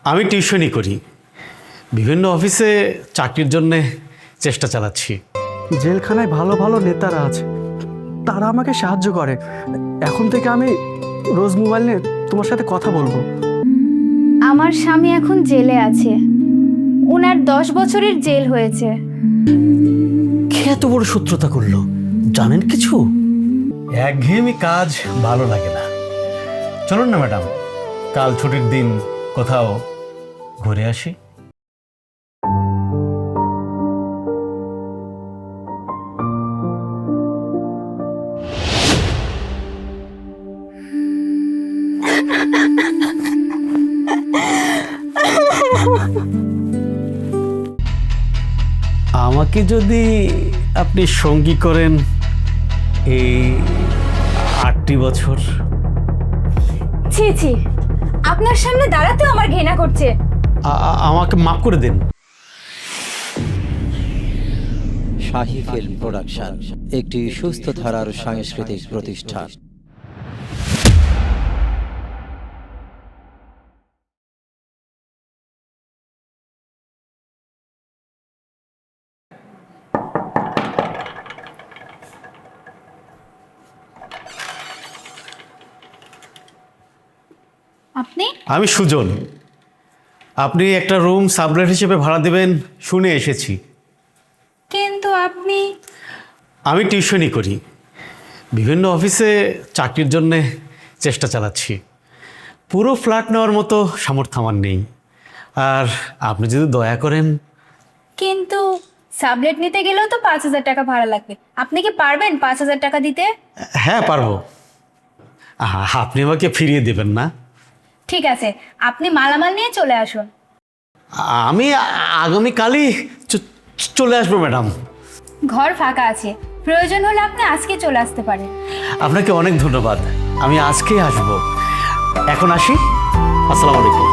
আমি টিউশনই করি, বিভিন্ন অফিসে চাকরির জন্যে চেষ্টা চালাচ্ছি। জেলখানায় ভালো ভালো নেতারা আছে, তারা আমাকে সাহায্য করে। এখন থেকে আমি রোজ মোবাইল নিয়ে তোমার সাথে কথা বলবো। আমার স্বামী এখন জেলে আছে, ওনার 10 বছরের জেল হয়েছে। কে এত বড় শত্রুতা করলো, জানেন কিছু? একঘেয়েমি কাজ ভালো লাগে না। চলুন না ম্যাডাম, কাল ছুটির দিন কোথাও ঘুরে আসি। আমাকে যদি আপনি সঙ্গী করেন এই 8টি বছর। ছি ছি, আপনার সামনে দাঁড়াতেও আমার ঘৃণা করছে। আমাকে মাফ করে দিন। শাহী ফিল্ম প্রোডাকশন একটি সুস্থ ধারার সাংস্কৃতিক প্রতিষ্ঠান। আপনি? আমি সুজন, আপনি একটা রুম সাবলেট হিসেবে ভাড়া দেবেন শুনে এসেছি। কিন্তু আপনি? আমি টিউশনই করি, বিভিন্ন অফিসে চাকরির জন্যে চেষ্টা চালাচ্ছি। পুরো ফ্ল্যাট নেওয়ার মতো সামর্থ্য আমার নেই, আর আপনি যদি দয়া করেন। কিন্তু সাবলেট নিতে গেলেও তো 5,000 টাকা ভাড়া লাগবে। আপনি কি পারবেন 5,000 টাকা দিতে? হ্যাঁ পারবো। আপনি আমাকে ফিরিয়ে দেবেন না? ঠিক আছে, আপনি মালামাল নিয়ে চলে আসুন। আমি আগামীকালই চলে আসবো ম্যাডাম। ঘর ফাঁকা আছে, প্রয়োজন হলে আপনি আজকে চলে আসতে পারেন। আপনাকে অনেক ধন্যবাদ, আমি আজকেই আসবো। এখন আসি, আসসালামু আলাইকুম।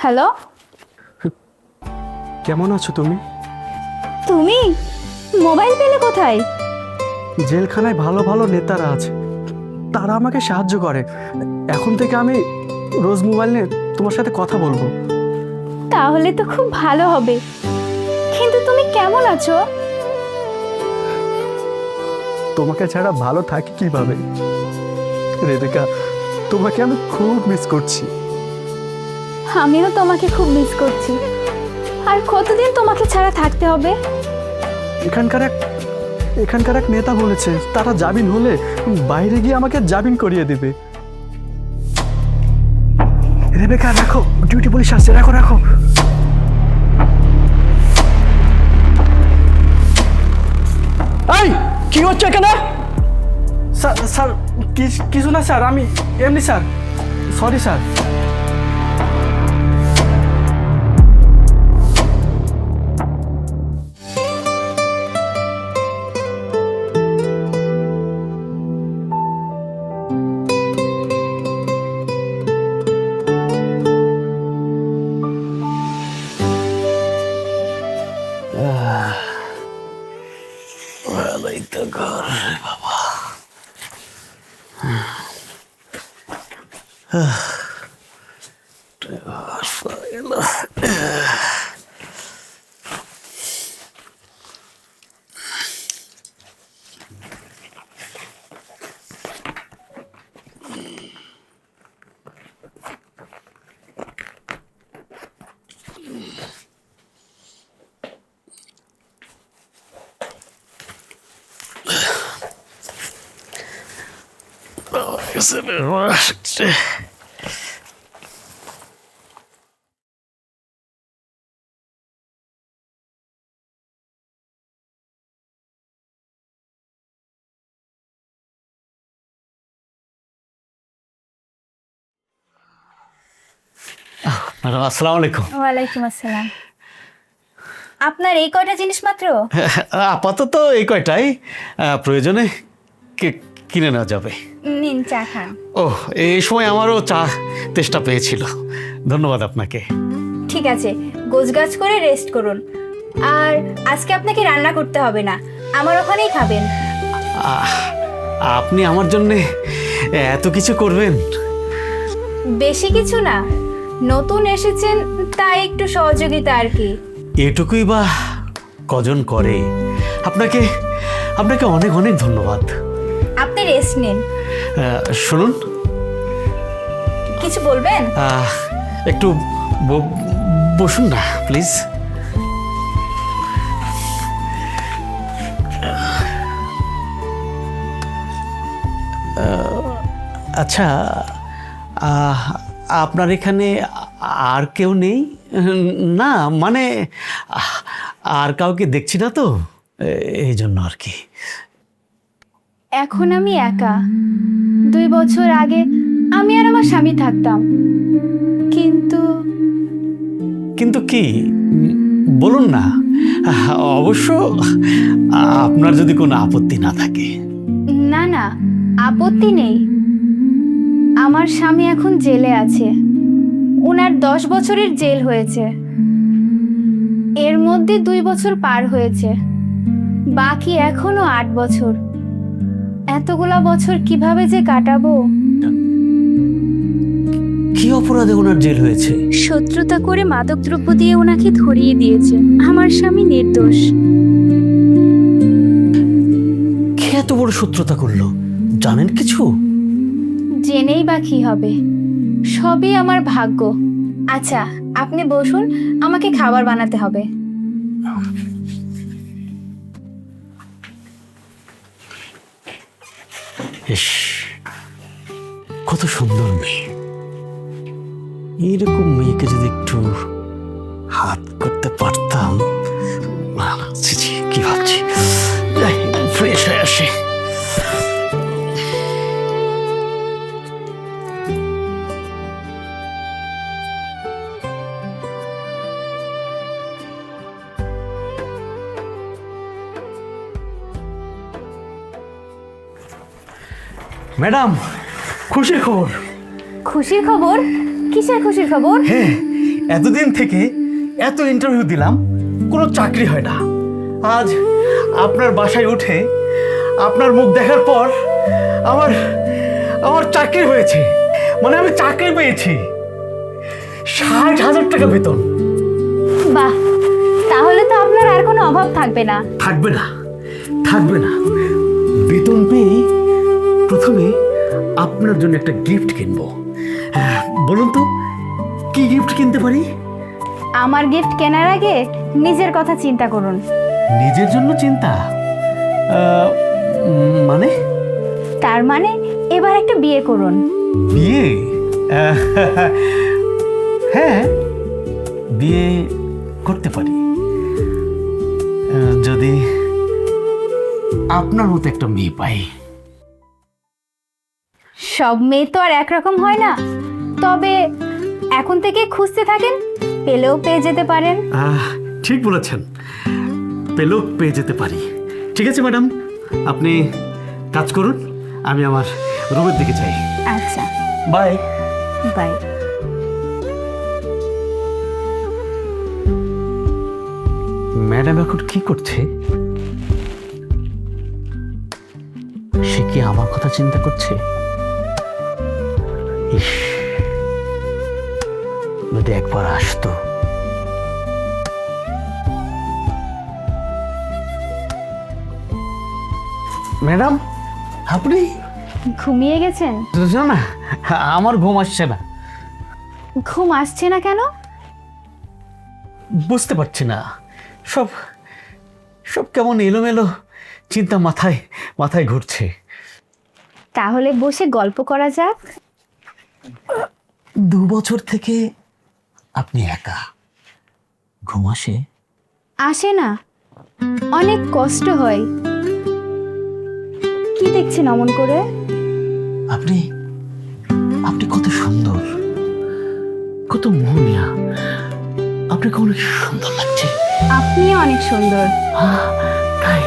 হ্যালো, কেমন আছো তুমি? তুমি মোবাইল পেলে কোথায়? জেলখানায় ভালো ভালো নেতারা আছে, তারা আমাকে সাহায্য করে। এখন থেকে আমি রোজ মোবাইল নিয়ে তোমার সাথে কথা বলবো। তাহলে তো খুব ভালো হবে। কিন্তু তুমি কেমন আছো? তোমাকে ছাড়া ভালো থাকি কিভাবে রেবেকা, তোমাকে আমি খুব মিস করছি। আমিও তোমাকে খুব মিস করছি। আর কতদিন তোমাকে ছাড়া থাকতে হবে? এখানকার এক নেতা বলেছে তারা জামিন হলে বাইরে গিয়ে আমাকে জামিন করিয়ে দেবে। রেবেকা রাখো, ডিউটি পুলিশ আসছে, রাখো রাখো। এই কি হচ্ছে এখানে? স্যার স্যার কিছু না স্যার, আমি এমনি স্যার, সরি স্যার। ভালোই তো ঘর বাবা। ম্যাডাম আসসালামু আলাইকুম। ওয়ালাইকুম আসসালাম। আপনার এই কয়টা জিনিস মাত্র? আপাতত এই কয়টাই, প্রয়োজনে কিনে নেওয়া যাবে। নিন চা খান। ও, এই সময় আমারও চা তেষ্টা পেয়েছিল। ধন্যবাদ আপনাকে। ঠিক আছে, গোছগাছ করে রেস্ট করুন। আর আজকে আপনাকে রান্না করতে হবে না, আমার ওখানেই খাবেন। আপনি আমার জন্যে এত কিছু করবেন? বেশি কিছু না, নতুন এসেছেন তাই একটু সহযোগিতা আর কি। এটুকুই বা কজন করে। আপনাকে আপনাকে অনেক অনেক ধন্যবাদ। আপনি রেস্ট নিন। শুনুন, কিছু বলবেন? একটু বসুন না প্লিজ। আচ্ছা, আপনার এখানে আর কেউ নেই? না মানে আর কাউকে দেখছি না তো, এই জন্য আর কি। এখন আমি একা। 2 বছর আগে আমি আর আমার স্বামী থাকতাম, কিন্তু কিন্তু কি বলুন না, অবশ্য আপনার যদি কোনো আপত্তি না থাকে। না না, আপত্তি নেই। আমার স্বামী এখন জেলে আছে, ওনার 10 বছরের জেল হয়েছে। এর মধ্যে 2 বছর পার হয়েছে, বাকি এখনো 8 বছর। এতগুলা বছর কিভাবে যে কাটাবো। কি অপরাধে ওনার জেল হয়েছে? শত্রুতা করে মাদকদ্রব্য দিয়ে ওনাকে ধরিয়ে দিয়েছে। আমার স্বামী নির্দোষ। কে এত বড় শত্রুতা করলো, জানেন কিছু? জেনেই বা কি হবে, সবই আমার ভাগ্য। আচ্ছা আপনি বসুন, আমাকে খাবার বানাতে হবে। ইস, কত সুন্দর মেয়ে। এইরকম মেয়েকে যদি একটু হাত করতে পারতাম। ছি ছি, কি ভাবছি, যাই ফ্রেশ হয়ে আসি। ম্যাডাম, খুশির খবর। খুশির খবর? কিসের খুশির খবর? হ্যাঁ, এতদিন থেকে এত ইন্টারভিউ দিলাম, কোনো চাকরি হয় না। আজ আপনার বাসায় উঠে আপনার মুখ দেখার পর আমার আমার চাকরি হয়েছে। মানে আমি চাকরি পেয়েছি, 60,000 টাকা বেতন। বাহ, তাহলে তো আপনার আর কোনো অভাব থাকবে না। থাকবে না, থাকবে না। বেতন পেয়ে প্রথমে আপনার জন্য একটা গিফট কিনবো। বলুন তো, কি গিফট কিনতে পারি? আমার গিফট কেনার আগে নিজের কথা চিন্তা করুন। নিজের জন্য চিন্তা? মানে? তার মানে এবার একটা বিয়ে করুন। বিয়ে? হ্যাঁ, বিয়ে করতে পারি, যদি আপনার মতো একটা মেয়ে পাই। সব মেয়ে তো আর একরকম হয় না, তবে এখন থেকে খুঁজতে থাকেন, পেলেও পেয়ে যেতে পারেন। ঠিক বলেছেন, পেলেও পেয়ে যেতে পারি। ঠিক আছে ম্যাডাম, আপনি কাজ করুন, আমি আমার রুমের দিকে যাই। আচ্ছা, বাই বাই। ম্যাডাম এখন কি করছে? সে কি আমার কথা চিন্তা করছে? ইস, যদি একবার আসতো। ম্যাডাম, আপনি? ঘুমিয়ে গেছেন? না না, আমার ঘুম আসছে না। ঘুম আসছে না কেন? বুঝতে পারছি না, সব সব কেমন এলোমেলো চিন্তা মাথায় মাথায় ঘুরছে। তাহলে বসে গল্প করা যাক। 2 বছর থেকে আপনি একা, ঘুম আসে? আসে না, অনেক কষ্ট হয়। কি দেখছেন অমন করে? আপনি আপনি কত সুন্দর, কত মোহনীয়া, আপনাকে অনেক সুন্দর লাগছে। আপনিও অনেক সুন্দর। তাই?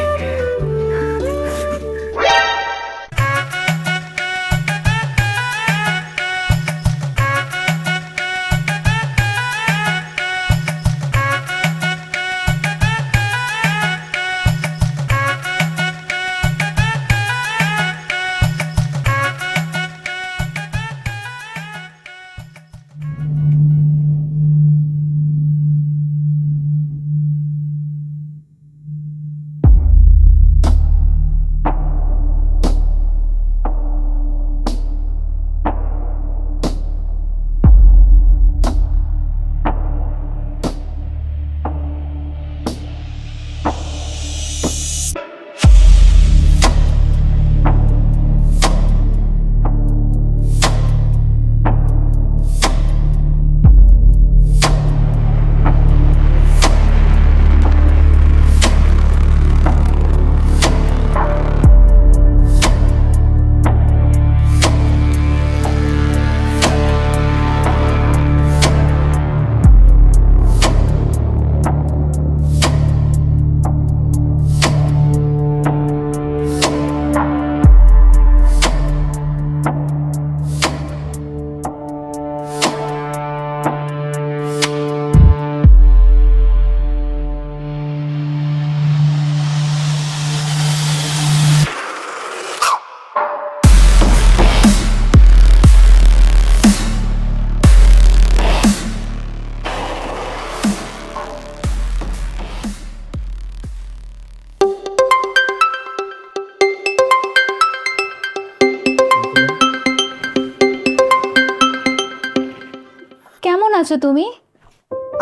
কেমন আছো তুমি?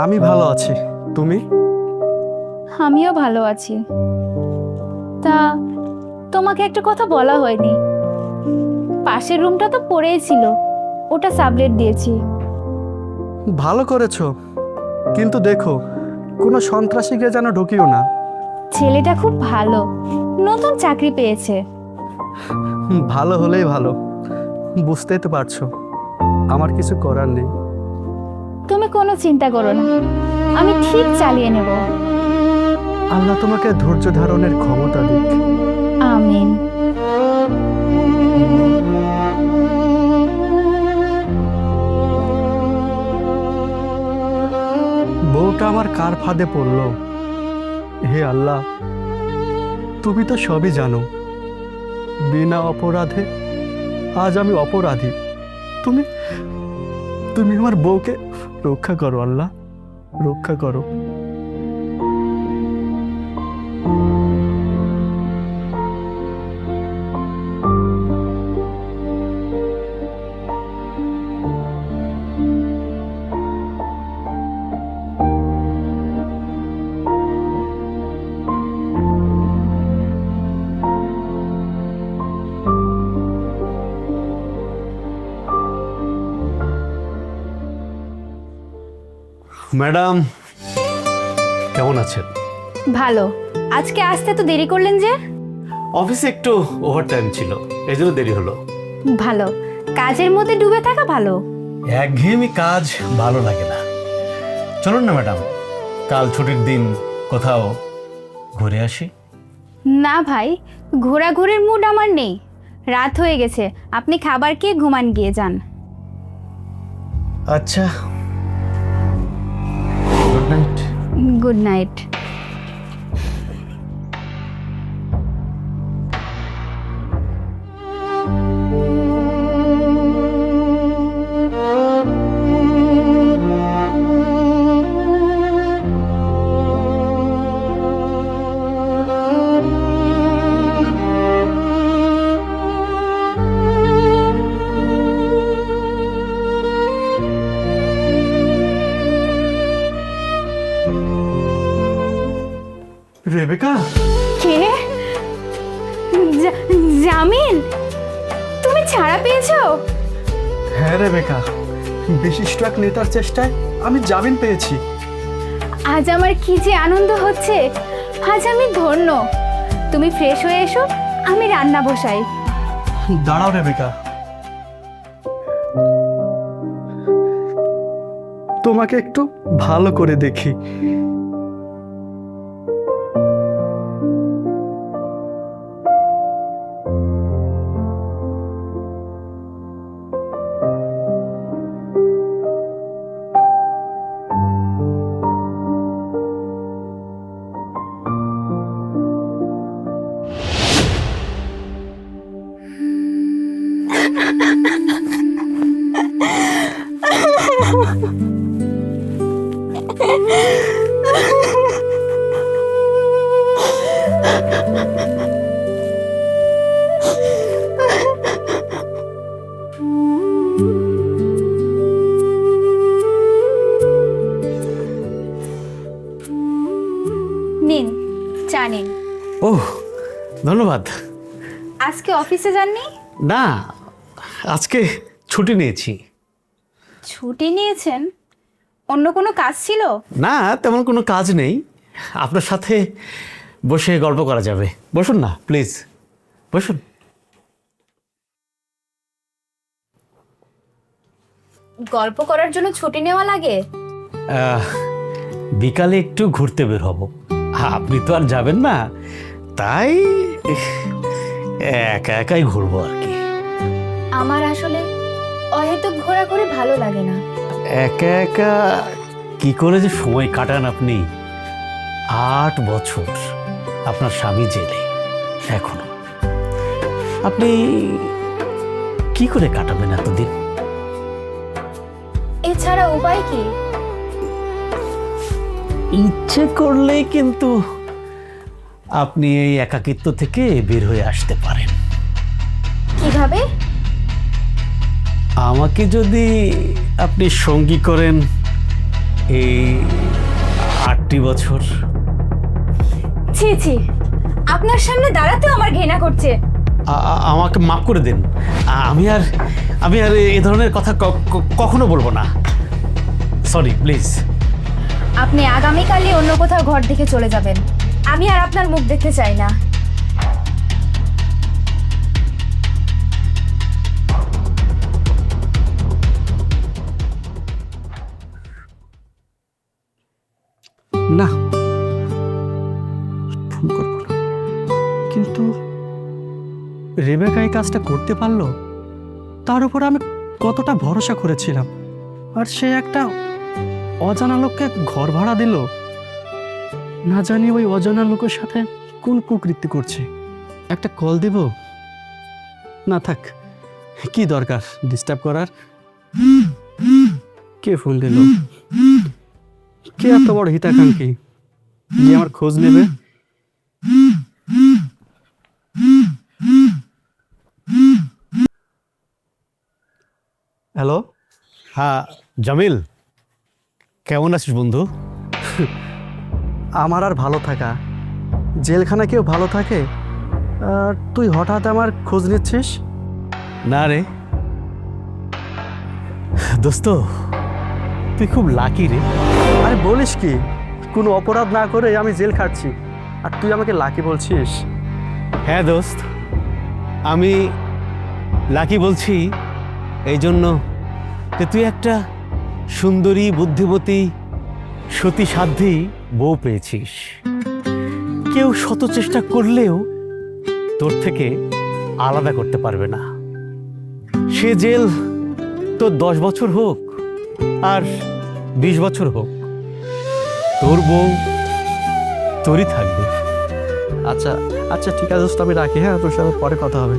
আমি ভালো আছি, তুমি? আমিও ভালো আছি। তা তোমাকে একটা কথা বলা হয়নি, পাশের রুমটা তো পড়েই ছিল, ওটা সাবলেট দিয়েছি। ভালো করেছো, কিন্তু দেখো কোনো সন্ত্রাসীকে যেন ঢুকিও না। ছেলেটা খুব ভালো, নতুন চাকরি পেয়েছে। ভালো হলেই ভালো, বুঝতেই তো পারছো আমার কিছু করার নেই। তুমি কোনো চিন্তা করো না, আমি ঠিক চালিয়ে নেব। আল্লাহ তোমাকে ধৈর্য ধারণের ক্ষমতা দিক। আমিন। বউটা আমার কার ফাঁদে পড়লো? হে আল্লাহ, তুমি তো সবই জানো। বিনা অপরাধে আজ আমি অপরাধী। তুমি তুমি আমার বউকে রক্ষা করো আল্লাহ, রক্ষা করো। ম্যাডাম, কেমন আছেন? ভালো। আজকে আসতে তো দেরি করলেন যে? অফিসে একটু ওভারটাইম ছিল, এই জন্য দেরি হলো। ভালো, কাজের মধ্যে ডুবে থাকা ভালো। একঘেয়েমি কাজ ভালো লাগে না। চলুন না ম্যাডাম, কাল ছুটির দিন কোথাও ঘুরে আসি। না ভাই, ঘোরাঘুরির মুড আমার নেই। রাত হয়ে গেছে, আপনি খাবার খেয়ে ঘুমান গিয়ে যান। আচ্ছা, good night. Good night. Rebecca, কে? জামিল, তুমি ছাড়া পেয়েছো? হ্যাঁ রেবেকা, বিশিষ্ট এক নেতার চেষ্টায় আমি জামিন পেয়েছি। আজ আমার কি যে আনন্দ হচ্ছে, আজ আমি ধন্য। তুমি ফ্রেশ হয়ে এসো, আমি রান্না বসাই। দাঁড়াও রেবেকা, তোমাকে একটু ভালো করে দেখি। নিন, চা নিন। ওহ, ধন্যবাদ। আজকে অফিসে যাননি? না, আজকে ছুটি নিয়েছি। ছুটি নিয়েছেন? অন্য কোনো কাজ ছিল? না, তেমন কোনো কাজ নেই। আপনার সাথে বসে গল্প করা যাবে। বসুন না প্লিজ, বসুন। গল্প করার জন্য ছুটি নেওয়া লাগে? বিকালে একটু ঘুরতে বের হব। আপনি তো আর যাবেন না, তাই একা একাই ঘুরবো আর কি। আমার আসলে অহেতুক ঘোরাঘুরি ভালো লাগে না। একা একা কি করে যে সময় কাটান আপনি? 8 বছর আপনার স্বামী জেলে, এখনো আপনি কি করে কাটাবেন এতদিন? এছাড়া উপায় কি? ইচ্ছে করলেই কিন্তু আপনি এই একাকিত্ব থেকে বের হয়ে আসতে পারেন। কিভাবে? আমাকে যদি আপনি সঙ্গী করেন এই 8টি বছর। ছি ছি, আপনার সামনে দাঁড়াতেও আমার ঘৃণা করছে। আমাকে মাফ করে দিন। আমি আর এ ধরনের কথা কখনো বলবো না। Sorry, please. আপনি আগামীকালই অন্য কোথাও ঘর দেখে চলে যাবেন। আমি আর আপনার মুখ দেখতে চাই না। না, ফোন করবো না। কিন্তু রেবেকা এই কাজটা করতে পারলো? তার উপর আমি কতটা ভরসা করেছিলাম, আর সে একটা অজানা লোককে ঘর ভাড়া দিল। না জানি ওই অজানা লোকের সাথে কোন কুকৃত্তি করছে। একটা কল দেব? না থাক, কি দরকার ডিস্টার্ব করার। কে ফোন দিল? কে এত বড় হিতাকাঙ্ক্ষী যে আমার খোঁজ নেবে? হ্যালো। হ্যাঁ জামিল, কেমন আছিস বন্ধু? আমার আর ভালো থাকা, জেলখানা কেউ ভালো থাকে? আর তুই হঠাৎ আমার খোঁজ নিচ্ছিস? না রে দোস্ত, তুই খুব লাকি রে। আরে বলিস কি, কোনো অপরাধ না করে আমি জেল খাটছি, আর তুই আমাকে লাকি বলছিস? হ্যাঁ দোস্ত, আমি লাকি বলছি এই জন্য যে তুই একটা সুন্দরী, বুদ্ধিমতী, সতী সাধ্বী বউ পেয়েছিস। কেউ শত চেষ্টা করলেও তোর থেকে আলাদা করতে পারবে না। সে জেল তোর 10 বছর হোক আর 20 বছর হোক, তোর বউ তোরই থাকবে। আচ্ছা আচ্ছা, ঠিক আছে দোস্ত, আমি রাখি। হ্যাঁ, তোর সাথে পরে কথা হবে।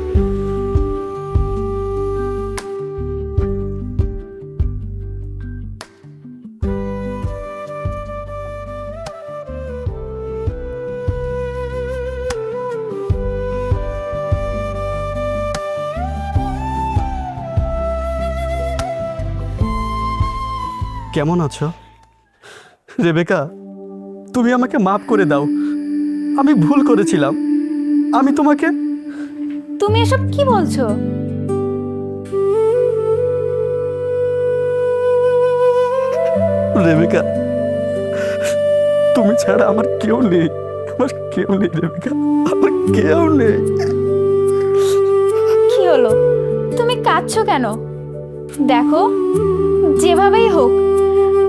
কেমন আছো রেবেকা? তুমি আমাকে মাফ করে দাও, আমি ভুল করেছিলাম। আমি তোমাকে... তুমি এসব কি বলছো? রেবেকা, তুমি ছাড়া আমার কেউ নেই, আমার কেউ নেই রেবেকা, আমার কেউ নেই। কি হলো, তুমি কাঁদছো কেন? দেখো, যেভাবেই হোক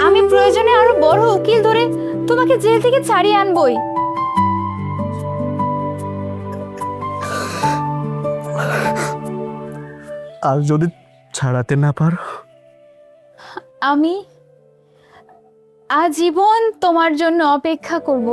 আমি প্রয়োজনে আরো বড় উকিল ধরে তোমাকে জেল থেকে ছাড়িয়ে আনবই। আর যদি ছাড়াতে না পারো? আমি আজীবন তোমার জন্য অপেক্ষা করব।